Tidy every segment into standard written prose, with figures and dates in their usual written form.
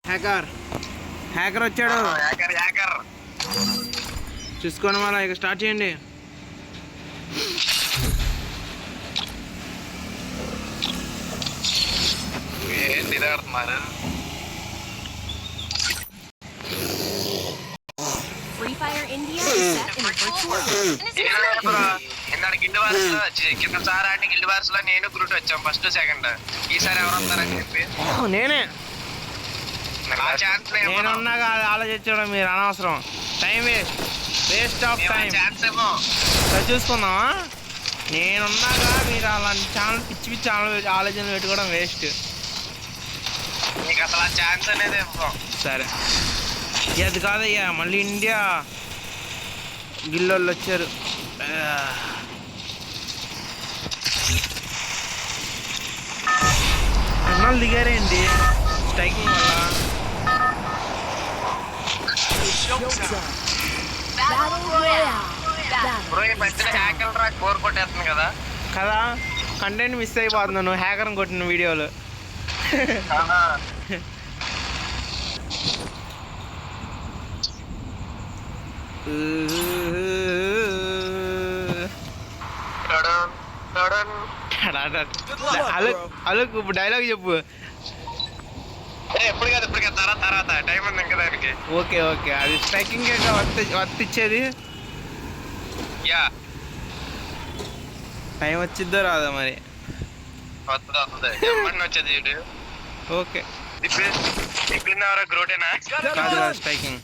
Hacker hacker వచ్చాడు. చూసుకోండి మళ్ళీ ఇక స్టార్ట్ చేయండి. ఏంటి ఆడుతున్నారు? కింద సార్ ఆడిన గిల్డ్ వార్స్ లో నేను గ్రూట్ వచ్చాం ఫస్ట్ సెకండ్. ఈసారి ఎవరు వస్తారని చెప్పి నేనే ఛాన్స్ నేనున్నాగా ఆలోచించడం మీరు అనవసరం. Time waste of time. Chance ఏమో చూసుకుందామా? నేనున్నాగా మీరు అలాంటి ఛానల్ పిచ్చి పిచ్చి ఆలోచనలు పెట్టుకోవడం వేస్ట్. నీకు అసలు ఆ ఛాన్స్ అనేది ఇవ్వం. సరే అది కాదయ్యా, మళ్ళీ ఇండియా గిల్లోళ్ళు వచ్చారు. అన్నాళ్ళు దిగారేంటి స్ట్రైకింగ్ వల్ల? కోర్ కొట్టేస్తుంది కదా కదా, కంటెంట్ మిస్ అయిపోతున్నాను హ్యాకర్ని కొట్టిన వీడియోలు. అలుకు ఇప్పుడు డైలాగ్ చెప్పు. ఎప్పుడు కదా ఇప్పుడు కదా తర్వాత టైం ఉంది ఇంకా దానికి. ఓకే ఓకే, అది స్ట్రైకింగ్ వర్తిచ్చేది. యా టైం వచ్చిద్దో రాదా మరి? వస్తుంది ఎమ్మడి వచ్చేది వీడు. ఓకే తిప్పింది ఎవరో గ్రూటేనా? కాదు స్ట్రైకింగ్.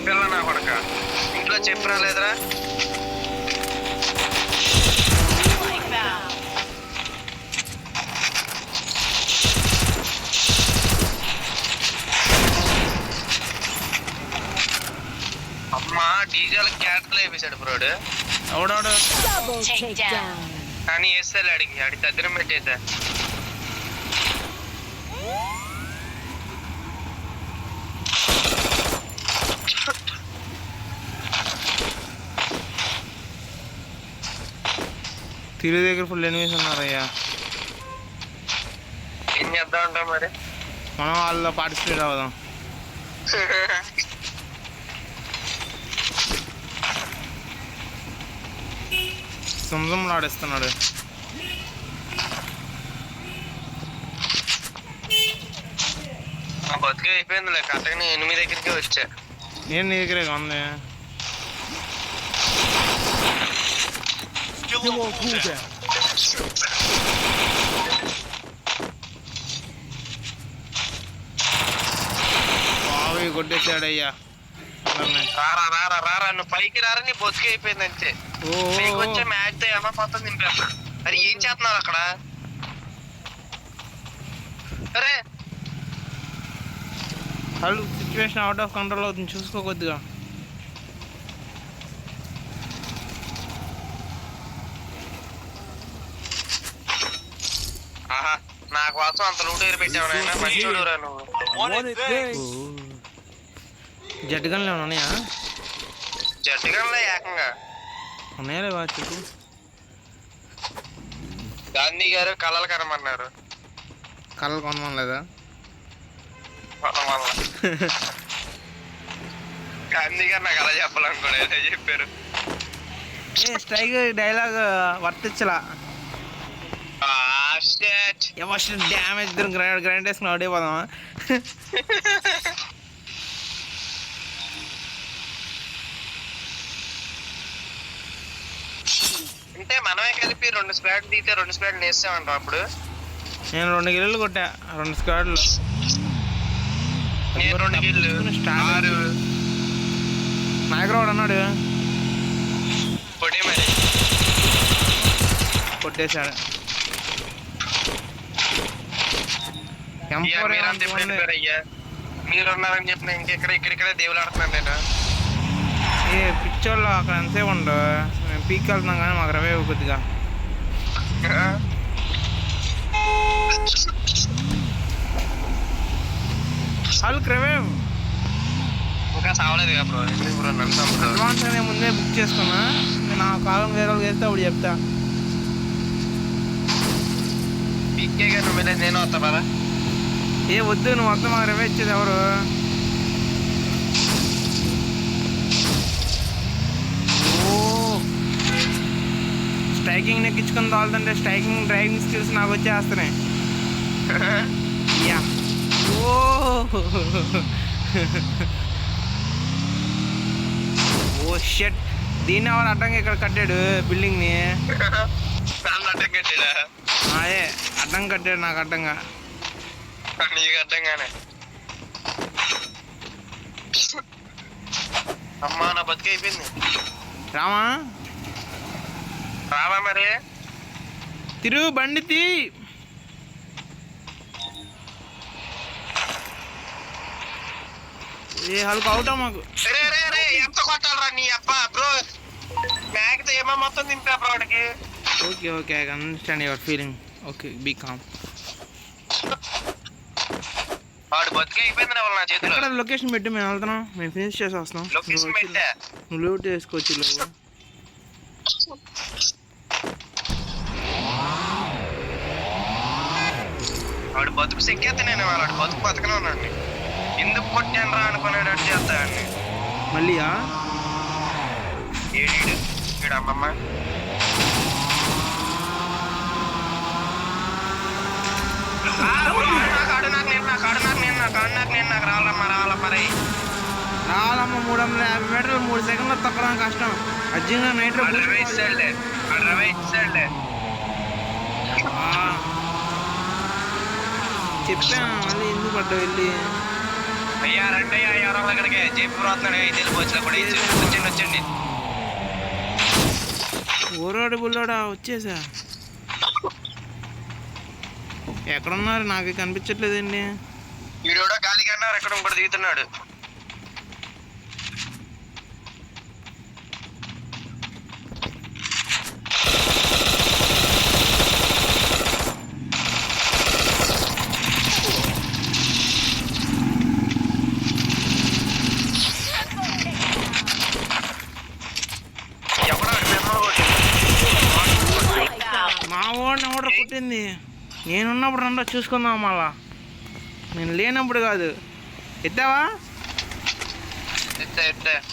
పిల్లనా కొడక ఇంట్లో చెప్పరా లేదురా? అమ్మా డీజల్ క్యాట్లు వేసాడు బ్రోడ్. అవుడవుడు కానీ వేస్తాడు ఆడికి తద్దిరం పెట్టేసా. తిరుగు దగ్గర ఫుల్ ఎనిమిస్ ఉన్నారయ్యా. ఏం చేద్దాం అంటాం మరి? మనం వాళ్ళలో పార్టిసిపేట్ అవుదాం. సుమ్జుమ్లు ఆడేస్తున్నాడు. బతికే అయిపోయిందిలే, కరెక్ట్గా 8 దగ్గరికి వచ్చా. నేను నీ దగ్గరే ఉంది. బావి కొట్టేసాడయ్యా. రారా నువ్వు పైకి రారా, నీ బతికి అయిపోయింది అంతే. పైకి వచ్చే మ్యాచ్ తో ఏమో మొత్తం నింపేస్తా. అరే ఏం చేస్తున్నారు అక్కడ? అరే వాళ్ళు సిచ్యువేషన్ అవుట్ ఆఫ్ కంట్రోల్ అవుతుంది, చూసుకో కొద్దిగా. ఆహా నా కోసం అంత లూట్ ఎగిరి పెట్టావు నాయన, మంచోడురా నువ్వు. జెట్ గన్లు ఏమైనా ఉన్నాయా? జట్టుగా ఏకంగా ఉన్నాయా బాగా చెప్పు. గాంధీ గారు కళలు కనమన్నారు. కళలు కొనమని లేదా? గాంధీ గారు నాకు అలా చెప్పాలనుకోలేదు, చెప్పారు. స్ట్రైక్ డైలాగ్ వర్తించలా. ఎమోషన్ డ్యామేజ్ గ్రైండ్ వేసుకుని ఆడిపోదామా? అంటే మనమే కలిపి 2 స్క్వాడ్ దిగితే 2 స్క్వాడ్ వేస్తామంటాం. అప్పుడు నేను 2 గిల్లులు కొట్టా, 2 స్క్వాడ్లు. నేను 2 గిల్లు 6 నాయకుడు అన్నాడు కొట్టే మరి కొట్టేశాడు. అయ్యా మీరు ఉన్నారని చెప్పిన ఇక్కడిక్కడే దేవులు ఆడుతున్నాను నేను. ఏ పిచ్చోళ్ళు అక్కడ ఎంతసేపు ఉండవు, మేము పీక్ వెళ్తున్నాం కానీ మాకు రవే కొద్దిగా. Hulk revive. ఇంకా సావలేదు కదా బ్రో. ఎందుకు బ్రో నన్ను చంపుతావు? అడ్వాన్స్ అనే ముందే బుక్ చేసుకున్నా. నేను ఆ కాలం వేరే వాళ్ళకి వేస్తే అప్పుడు చెప్తా. పీకే గారు నువ్వు వెళ్ళేది నేను వస్తా పదా. ఏ వద్దు, నువ్వు వద్ద మాకు రివే ఇచ్చేది ఎవరు? స్ట్రైకింగ్ నెక్కించుకుని తోలుతుంటే స్ట్రైకింగ్ డ్రైవింగ్ స్కిల్స్ నాకు వచ్చేస్తున్నాయి. యా ఓ ఓ షట్. దీన్ని ఎవరు అడ్డంగా ఇక్కడ కట్టాడు బిల్డింగ్ని? నన్ను అడ్డం కట్టాడా? అదే అడ్డం కట్టాడు నాకు అడ్డంగా. నీకు అడ్డంగానే. అమ్మా నా బతికి అయిపోయింది. రామా రావా మరి తిరుగు బండి తీ. ఏ హల్కు అవుటా మాకు. ఎంత కొట్టాలరా నీ అబ్బా బ్రో. మ్యాగ్తో ఏమో మొత్తం దింపా బ్రో వాడికి. Okay okay, I can understand your feeling. Okay be calm. వాడు బతికి అయిపోయింది నా చేతిలో. ఎక్కడ లొకేషన్ పెట్టి మేము వెళ్తున్నాం, మేము ఫినిష్ చేసి వస్తున్నాం. లొకేషన్ పెట్టా. నువ్వు లూట్ చేసుకోవచ్చు లోపు. వాడు బతుకు సెక్కేస్తే నేను వాడు బతుకు బతకనే ఉన్నాడు. ఎందుకు కొట్టాను రా అనుకునేటట్టు చేస్తాడండి మళ్ళీయా. ఏడు వీడు అమ్మమ్మ. నాకు రావాలమ్మా రే. రావాలమ్మ 350 మీటర్లు 3 సెకండ్లు తొక్కడం కష్టం. అర్జున్గా నైట్ రవే ఇచ్చాడులే. చెప్పాను మళ్ళీ ఎందుకు పడ్డావు వెళ్ళి. అయ్యా రండయ్యా ఎవరో అక్కడికి జైపూర్ వస్తున్నాడు. తెలిపోవచ్చు కూడా వచ్చండి. ఊరోడు బుల్లోడా వచ్చేసా. ఎక్కడున్నారు నాకు కనిపించట్లేదండి. వీడు కూడా గాలికి అన్నారు ఎక్కడ ఇంకోటి దిగుతున్నాడు. మా వాడిని ఎవడో కొట్టింది. నేనున్నప్పుడు రండా చూసుకుందాం. మళ్ళా నేను లేనప్పుడు కాదు. ఎత్తావా?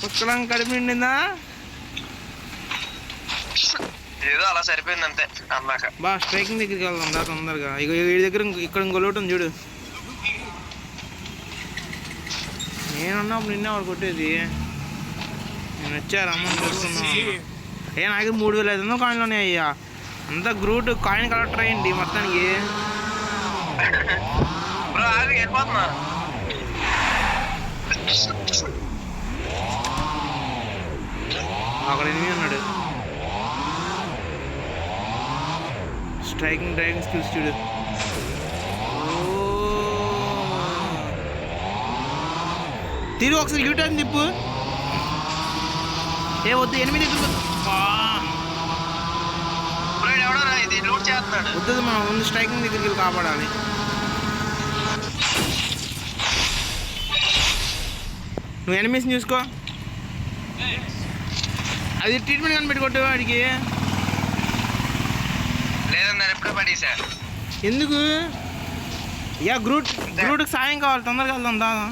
పుస్తకం కడుపు నిండిందా? ఏదో అలా సరిపోయింది అంతే అన్నాక. బా స్ట్రైకింగ్ దగ్గరికి వెళ్దాం దా తొందరగా. ఈ దగ్గర ఇక్కడ ఇంకో లోటు ఉంది చూడు. నేనున్నప్పుడు నిన్న ఎవరు కొట్టేది? నేను వచ్చారు అమ్మని చూసుకుందాం. నాకు 3500 కాయిన్లు ఉన్నాయి అయ్యా. అంతా గ్రూట్ కాయిన్ కలెక్టర్ అయ్యండి మొత్తానికి. అక్కడ ఎనిమిది ఉన్నాడు. స్ట్రైకింగ్ డ్రైవింగ్ స్కిల్స్ చూడు. తిరుగు ఒకసారి యూటర్న్ తిప్పు. ఏ వద్దు 8 వద్దు, మనం ముందు స్ట్రైకింగ్ దగ్గరికి వెళ్ళి కాపాడాలి. నువ్వు ఎనిమిస్ని చూసుకో. అది ట్రీట్మెంట్ కనిపెట్టి కొట్టు వాడికి. లేదన్నారు ఎప్పుడో పడేసా. ఎందుకు? యా గ్రూట్కి సాయం కావాలి, తొందరగా వెళ్దాం దాదా.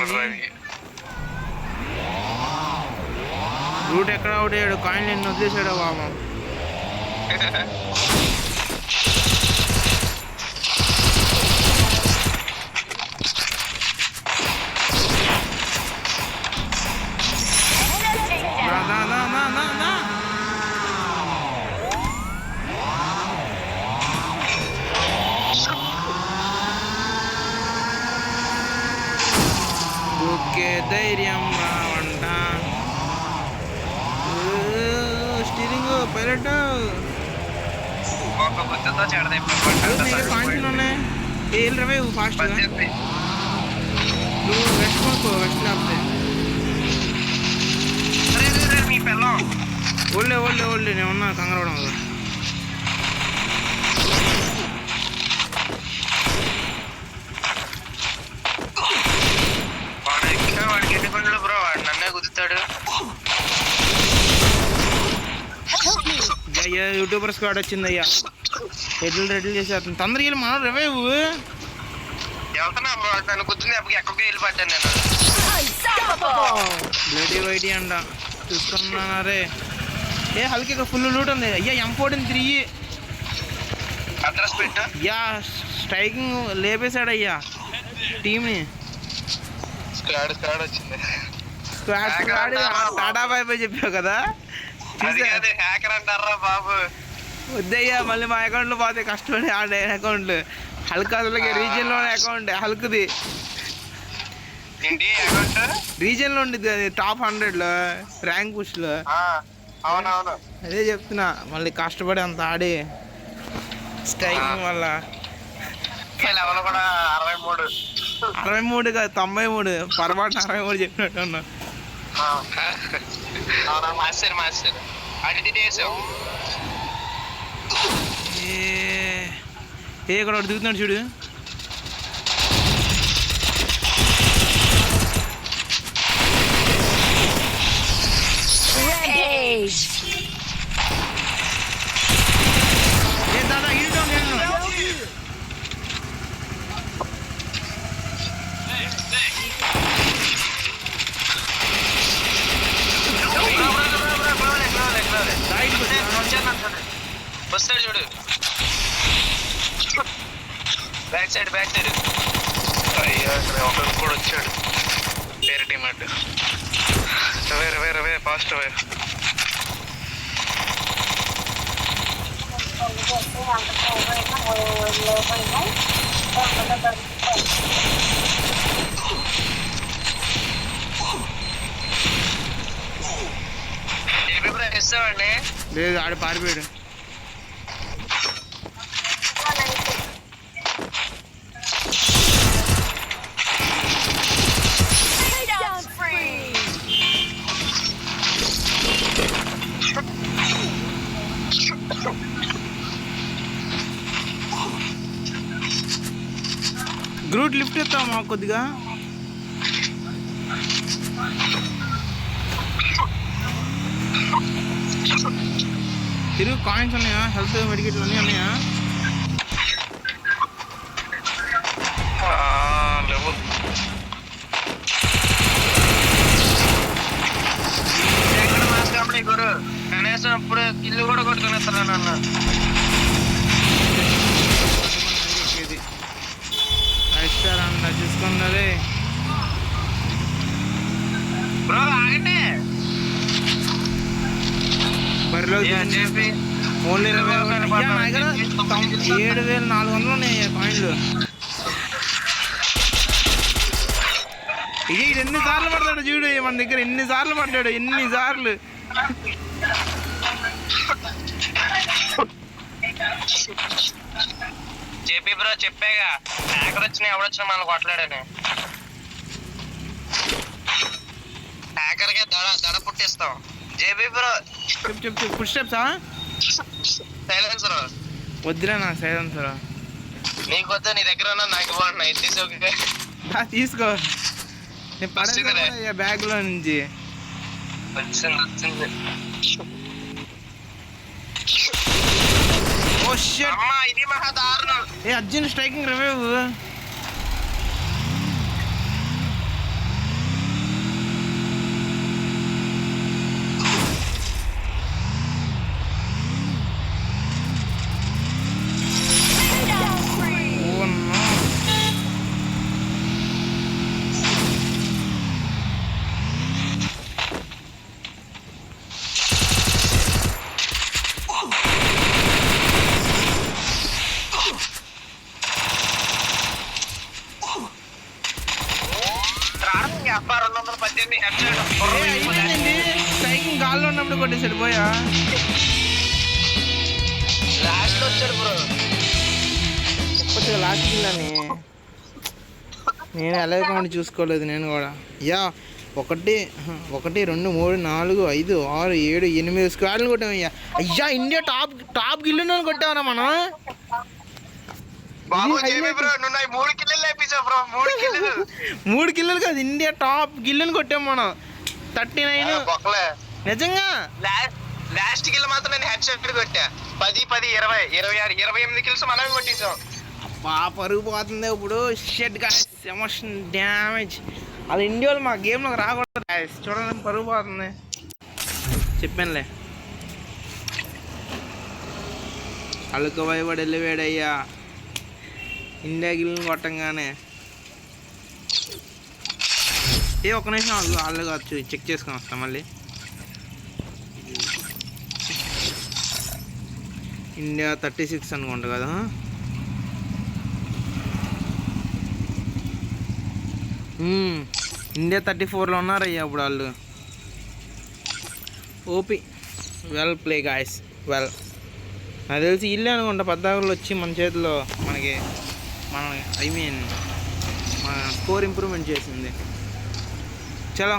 పోనండి. రూట్ ఎక్కడ అవుట్ అయ్యాడు? కాయిన్ నిన్ను వదిలేసాడు బాబా. ఓకే ధైర్యం రావంట. స్టీరింగ్ పైలట్ ఒక గుర్తుతో కాయిన్స్ ఉన్నాయి. రవే ఫాస్ట్గా నువ్వు వెస్ట్ కొనుక్కో. వెస్ట్ లేకపోతే మీ పిల్లం ఓల్డే నేను ఉన్నా కంగారవడం కదా. వాడికి ఎన్ని పండ్లు బ్రో, వాడు నన్నే గుద్దుతాడు. అయ్యా యూట్యూబర్ స్క్వాడ్ వచ్చింది అయ్యా. రెడ్లు చేసేస్తాను తొందరగా వెళ్ళి మనం రివైవ్ వెళ్తున్నా బ్రో, నన్ను గుద్దుంది అప్పటికి ఎక్కడికి వెళ్ళి పడ్డాను నేను. బ్లడీ వైటీ అంట చూసుకున్నారే. హల్కి ఫుల్ లూట్ ఉంది అయ్యా. M14 అడ్రస్ పెట్టు. యా స్ట్రైకింగ్ లేపేశాడు అయ్యా టీమ్ని. స్క్వాడ్ వచ్చింది. స్క్వాడ్ టాటా బాయ్ బాయ్ చెప్పావు కదా. హ్యాకర్ అంటారా బాబు. వద్దయ్యా మళ్ళీ మా అకౌంట్లో పోతే కష్టపడి ఆడే అకౌంట్లు. హల్క్ అసలుకి రీజియన్లోనే అకౌంట్ హల్క్ది. ఏంటి అకౌంట్ రీజియన్లో ఉండిద్ది అది. టాప్ 100లో ర్యాంక్ పుష్లో. అవునవును అదే చెప్తున్నా. మళ్ళీ కష్టపడి అంత ఆడి స్ట్రైకింగ్ వల్ల లెవెల్ కూడా 63 కాదు 93. పొరపాటు 63 చెప్పినట్టు ఉన్నా. మాస్టర్ అడిగి చేసావు. ఇక్కడ ఒకటి దిగుతున్నాడు చూడు. దాదా ఇటు వస్తాడు చూడు. బ్యాక్ సైడ్ అయ్యా ఒకరు కూడా వచ్చాడు. వేరే టీమ్ అడ్డు రవే ఫాస్ట్ రవే. ఇస్తామండి. లేదు ఆడ పారిపోయాడు. గ్రూట్ లిఫ్ట్ ఇస్తావు మాకు కొద్దిగా. తిరుగు కాయిన్స్ ఉన్నాయా? హెల్త్ మెడికేట్లు అన్నీ ఉన్నాయా? గురు కనీసం ఇప్పుడు ఇల్లు కూడా కొట్టుకునేస్తాను అన్న. అన్న చూసుకున్నది బ్రో ఆగండి. బరిలో ఓన్లీ 7,400 ఉన్నాయి కాయిన్లు. ఇది ఎన్నిసార్లు పడతాడు చూడు. మన దగ్గర ఎన్నిసార్లు పడ్డాడు. ఎన్నిసార్లు చెప్పి బ్రో చెప్పాగా హ్యాకర్ వచ్చినా ఎవడొచ్చినా మనం కొట్లాడని. హ్యాకర్కే దడ పుట్టిస్తాం. జేబీ బ్రో చెప్పు ఫుడ్ స్టెప్సా? సైలెన్సర్ వద్దురా నా సైలెన్సర్. నీకు వద్దా? నీ దగ్గర ఉన్నా నాకు బాగున్నాయి. తీసుకో. నేను పడేది బ్యాగ్లో నుంచి. వచ్చింది. Oh shit. అమ్మా ఇది మహా దారుణం. Arjun striking revive. అప్పారు 218 అయిపోయింది స్ట్రైకింగ్ గాల్లో ఉన్నప్పుడు కొట్టేసాడు పోయా. లాస్ట్ లో వచ్చాడు బ్రో. చెప్పచ్చు లాస్ట్ కిల్లని నేను ఎలా కౌంట్ చూసుకోలేదు నేను కూడా. యా 1 1 2 3 4 5 6 7 8 స్క్వాడ్లు కొట్టామయ్యా. అయ్యా ఇండియా టాప్ గిల్లు కొట్టామరా మనం. బాబు జేబీ బ్రో నువ్వు 3 కిల్లులు లేపించావు బ్రో. 3 కిల్లులు కాదు, ఇండియా టాప్ గిల్లుని కొట్టాం మనం 39. బొక్కలే నిజంగా లాస్ట్ కిల్ మాత్రం నేను హెడ్ షాట్ కొట్టా. 10 10 20 26 28 కిల్స్ మనమే కొట్టేసాం. పరుగు పోతుంది ఇప్పుడు. Shed guys emotion damage. అది ఇండియాలో మా గేమ్లోకి రాకూడదు గాయస్. చూడండి పరుగు పోతుంది. చెప్పానులే అల్లుకు భయపడి వెళ్ళివేడయ్యా ఇండియా గిల్ని కొట్టంగానే. ఒక్క నిమిషం వాళ్ళు కావచ్చు చెక్ చేసుకొని వస్తాం మళ్ళీ. ఇండియా 36 అనుకుంటా కదా. ఇండియా 34లో ఉన్నారయ్యా ఇప్పుడు వాళ్ళు. OP well play guys well. నాకు తెలిసి ఇల్లే అనుకుంటా 14 వచ్చి మన చేతిలో మనకి మన స్కోర్ ఇంప్రూవ్మెంట్ చేసింది. చలో